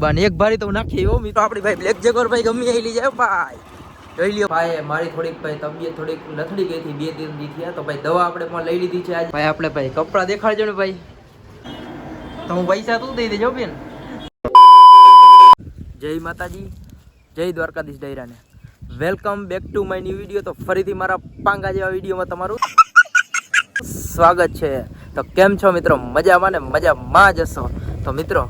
બાને એક ભારી તો નાખી એવો મિત્રો આપણી ભાઈ બ્લેક જેગર ભાઈ ગમે એ લઈ જાય ભાઈ જોઈ લ્યો ભાઈ મારી થોડીક ભાઈ તબિયત થોડીક લથડી ગઈ હતી 2 દિન થી થયા તો ભાઈ દવા આપણે પણ લઈ લીધી છે આજ ભાઈ આપણે ભાઈ કપડા દેખાડજો ને ભાઈ તો હું પૈસા તું દઈ દેજો બેન જય માતાજી જય દ્વારકાધીશ ડાયરાને welcome back to my new video તો ફરીથી મારા પાંગા જેવા વિડીયોમાં તમારું સ્વાગત છે તો કેમ છો મિત્રો મજામાં ને મજામાં જ હશો તો મિત્રો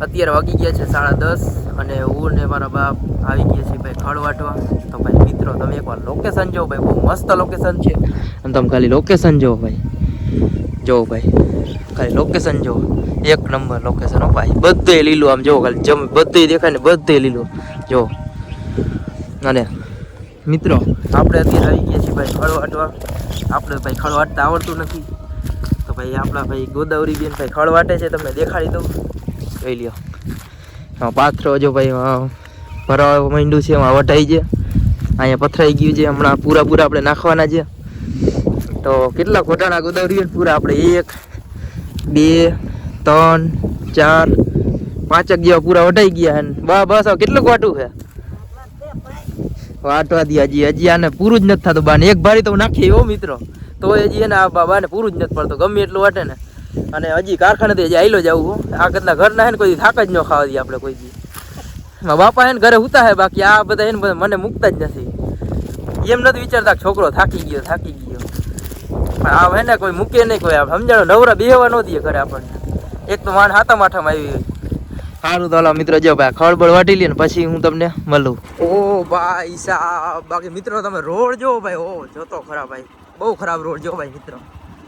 અત્યારે વાગી ગયા છે 10:30 અને હું ને મારા બાપ આવી ગયા છે ભાઈ ખડ વાટવા તો ભાઈ મિત્રો તમે એકવાર લોકેશન જો ભાઈ બહુ મસ્ત લોકેશન છે અને તમે ખાલી લોકેશન જો ભાઈ ખાલી લોકેશન જો એક નંબર લોકેશન હો ભાઈ બધે લીલું આમ જો ખાલી જમ બધે દેખાય ને બધે લીલું જો અને મિત્રો આપણે અત્યારે આવી ગયા છીએ ભાઈ ખડ વાટવા આપણે ભાઈ ખડ વાટતા આવડતું નથી તો ભાઈ આપણા ભાઈ ગોદાવરી બેન ભાઈ ખડ વાટે છે તમને દેખાડી દઉં જોઈ લ્યો પાથરો જો ભાઈ ભરવા માંડ્યું છે એમાં વટાઈ છે અહીંયા પથરાઈ ગયું છે હમણાં પૂરા આપણે નાખવાના છે તો કેટલા ઘોટાણા ગોદાવરી પૂરા આપણે 1 2 3 4 5 જેવા પૂરા વટાઈ ગયા બસ કેટલું વાટું છે વાટવા દી હજી આને પૂરું જ નથી થતું બાને એક ભારી તો નાખી એવો મિત્રો તો હજી એને આ બાને પૂરું જ નથી પડતું ગમે એટલું વાટે ને અને હજી કારખાનેથી હજી આયલો જવું આ કેટલા ઘરના હે ને કોઈ થાક જ ન ખાવા દઈએ આપણે કોઈ દી મારા બાપા હે ને ઘરે હુતા હે બાકી આ બધા હે ને મને મૂકતા જ નથી એમ નથી વિચારતા છોકરો થાકી ગયો પણ આ હે ને કોઈ મૂકે નહીં કોઈ આમ સમજાણો નવરા બેહવા ન દે ઘરે આપણને એક તો માણ હાથા માઠામાં આવી સારું તો મિત્રો જો ભાઈ ખળબળ વાટી લે ને પછી હું તમને મળું ઓ ભાઈ સાહેબ બાકી મિત્રો તમે રોડ જોવો ભાઈ ઓ જોતો ખરા ભાઈ બહુ ખરાબ રોડ જોવો ભાઈ મિત્રો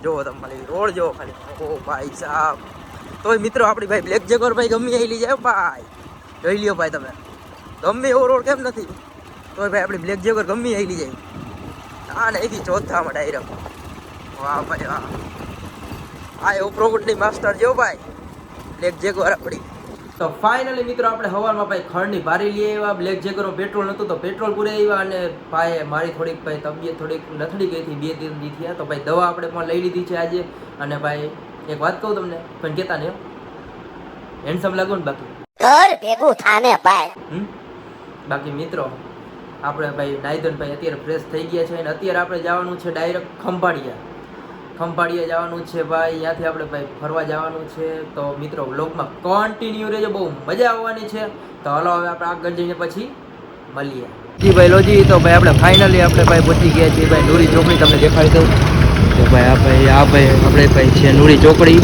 જોવો તમે ખાલી રોડ જોવો ખાલી ઓ ભાઈ સાહેબ તોય મિત્રો આપણી ભાઈ બ્લેક જેગર ભાઈ ગમે એ લઈ જાય ભાઈ જોઈ લ્યો ભાઈ તમે ગમે એવો રોડ કેમ નથી તોય ભાઈ આપણી બ્લેક જેગર ગમે એ લઈ જાય આ ને એથી ચોથામાં ડાયરેક્ટ વાહ ભાઈ વાહ આ એવો પ્રોગટની માસ્ટર જો ભાઈ બ્લેક જેગર આપણી તો ફાઇનલી મિત્રો આપણે હવારમાં ભાઈ ખડની ભારી લઈ આવ્યા બ્લેક જેગરનો પેટ્રોલ નહોતું તો પેટ્રોલ પૂરે આવ્યા અને ભાઈ મારી થોડીક ભાઈ તબિયત થોડીક લથડી ગઈ હતી 2 દિન થયા તો ભાઈ દવા આપણે પણ લઈ લીધી છે આજે અને ભાઈ એક વાત કહું તમને પણ કહેતા નહીં હેન્ડસમ લાગો ને બાકી ઘર ભેગું થાને ભાઈ બાકી મિત્રો આપણે ભાઈ નાઈધન ભાઈ અત્યારે ફ્રેશ થઈ ગયા છે અને અત્યારે આપણે જવાનું છે ડાયરેક્ટ ખંભાળિયા જવાનું છે ભાઈ ત્યાંથી આપણે ભાઈ ફરવા જવાનું છે તો મિત્રો વ્લોગમાં કન્ટિન્યુ રહેજો બહુ મજા આવવાની છે તો હાલો હવે આપણે આગળ જઈને પછી મળીએ જી ભાઈ લોજી તો ભાઈ આપણે ફાઇનલી આપણે ભાઈ પહોંચી ગયા છીએ ભાઈ નૂરી ચોકડી તમને દેખાડી દઉં તો ભાઈ આ ભાઈ આપણે ભાઈ છે નૂરી ચોકડી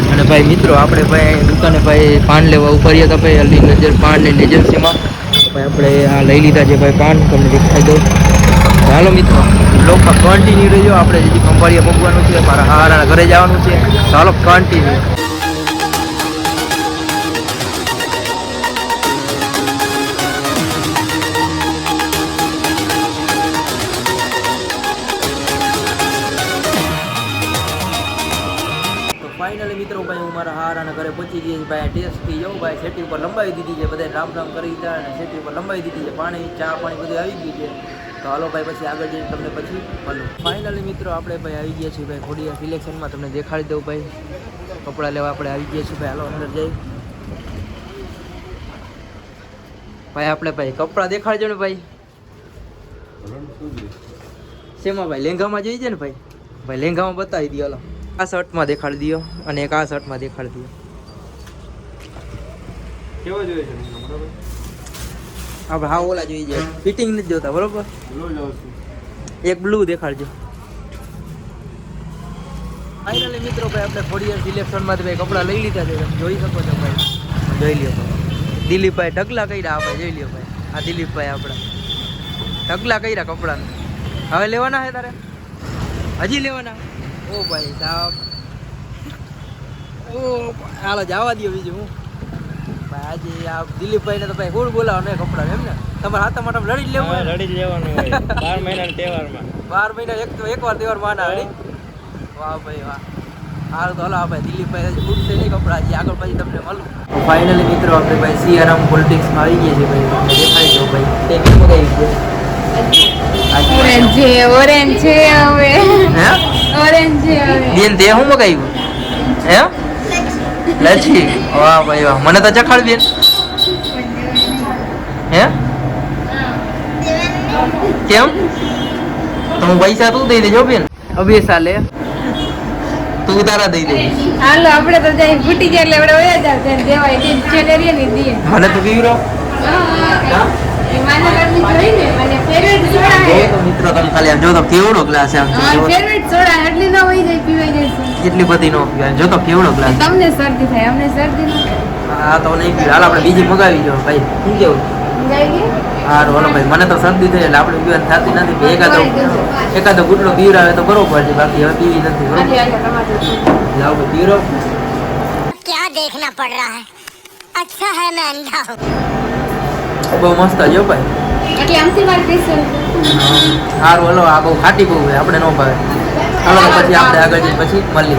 અને ભાઈ મિત્રો આપણે ભાઈ દુકાને ભાઈ પાન લેવા ઉપરીએ તો ભાઈ અલી નજર પાનની એજન્સીમાં ભાઈ આપણે આ લઈ લીધા છે ભાઈ પાન તમને દેખાડી દઉં હાલો મિત્રો બ્લોગમાં કન્ટિન્યુ રહેજો આપણે હજી ખંભાળિયા પહોંચવાનું છે મારા હારાના ઘરે જવાનું છે ચાલો કન્ટિન્યુ ફાઇનલી મિત્રો ભાઈ હું મારા હારાના ઘરે પહોંચી ગઈ ભાઈ ટેસ્ટથી જવું ભાઈ સેટી ઉપર લંબાવી દીધી છે બધા રામ કરી દીધા અને સેટી ઉપર લંબાવી દીધી છે પાણી ચા પાણી બધું આવી ગયું છે તો હાલો ભાઈ પછી આગળ જઈને તમને પછી મળું ફાઇનલી મિત્રો આપણે ભાઈ આવી ગયા છીએ ભાઈ ખોડિયા સિલેક્શનમાં તમને દેખાડી દઉં ભાઈ કપડાં લેવા આપણે આવી ગયા છીએ ભાઈ હાલો અંદર જઈ ભાઈ આપણે ભાઈ કપડાં દેખાડજો ને ભાઈ શેમાં ભાઈ લેંઘામાં જઈ છે ને ભાઈ લેંઘામાં બતાવી દો હાલો આ શર્ટમાં દેખાડી દો અને એક આ શર્ટમાં દેખાડી દો કેવો જોઈએ છે બરાબર આપણે હા ઓલા જોઈ જાય ફિટિંગ નથી જોતા બરોબર એક બ્લુ દેખાડજો ફાઇનલી મિત્રો ભાઈ આપણે ખોડિયાર સિલેક્શનમાંથી ભાઈ કપડાં લઈ લીધા છે તમે જોઈ શકો છો ભાઈ જોઈ લ્યો દિલીપભાઈ ઢગલા કર્યા આપણે જોઈ લ્યો ભાઈ આ દિલીપભાઈ આપણા ઢગલા કર્યા કપડાં હવે લેવાના છે તારે હજી લેવાના ઓ ભાઈ સાહેબ ઓ હાલો જવા દો બીજું હું ભાઈ આજે આ દિલીપભાઈને તો ભાઈ કોણ બોલાવો ને કપડાં એમ ને તમારે હાથા માટે લડી જ લેવું લડી જ લેવાનું હોય 12 મહિના તહેવારમાં 12 મહિના એકવાર તહેવાર માના હળી વાહ ભાઈ વાહ હાલ તો હલો ભાઈ દિલીપભાઈ હજી ફૂટશે નહીં કપડાં હજી આગળ પછી તમને મળું ફાઇનલી મિત્રો આપણે ભાઈ સિયારામ પોલિટિક્સમાં આવી ગયા છીએ ભાઈ દેખાડી દો ભાઈ તે કેમ મગાવી છે ઓરેન્જ છે હવે હે ઓરેન્જ છે હવે બેન તે હું મગાવ્યું હે લચ્છી વાહ ભાઈ વાહ મને તો ચખાડ બેન હે કેમ તો હું પૈસા તું દઈ દેજો બેન અબે સાલે તું તારા દઈ દે હાલો આપણે તો જાય ફૂટી જાય એટલે આપણે વયા જાવ ત્યારે દેવાય તે ચેલેરિયા ની દીએ મને તો પીવરો એ માના કરવી જોઈ ને મને ફેવરેટ સોડા જો હે તો મિત્રો તમે ખાલી આમ જો તો કેવડો ગ્લાસ છે આમ તો જો. ફેવરેટ સોડા એટલી ન હોય જાય પીવાઈ જાય કેટલી બધી નો પીવાય જો તો કેવડો ગ્લાસ તમને શરદી થાય અમને શરદી ન આ તો નહીં પીવા હાલ આપણે બીજી મગાવી જો ભાઈ શું કેવું જાય કે હારું હાલો ભાઈ મને તો શરદી થઈ એટલે આપણે પીવાની થતી નથી એકાદો ગુટલો પીવરાવે તો બરોબર છે બાકી હવે પીવી નથી બરોબર લાવ ભાઈ પીવરો क्या देखना पड़ रहा है अच्छा है मैं अंधा हूँ બહુ મસ્ત જો ભાઈ એટલે આમથી મારે સ્પેશિયલ સારું હાલો આ બહુ ખાટી બહુ હોય આપણે ન ભાવે હાલો તો પછી આપણે આગળ જઈને પછી મળીએ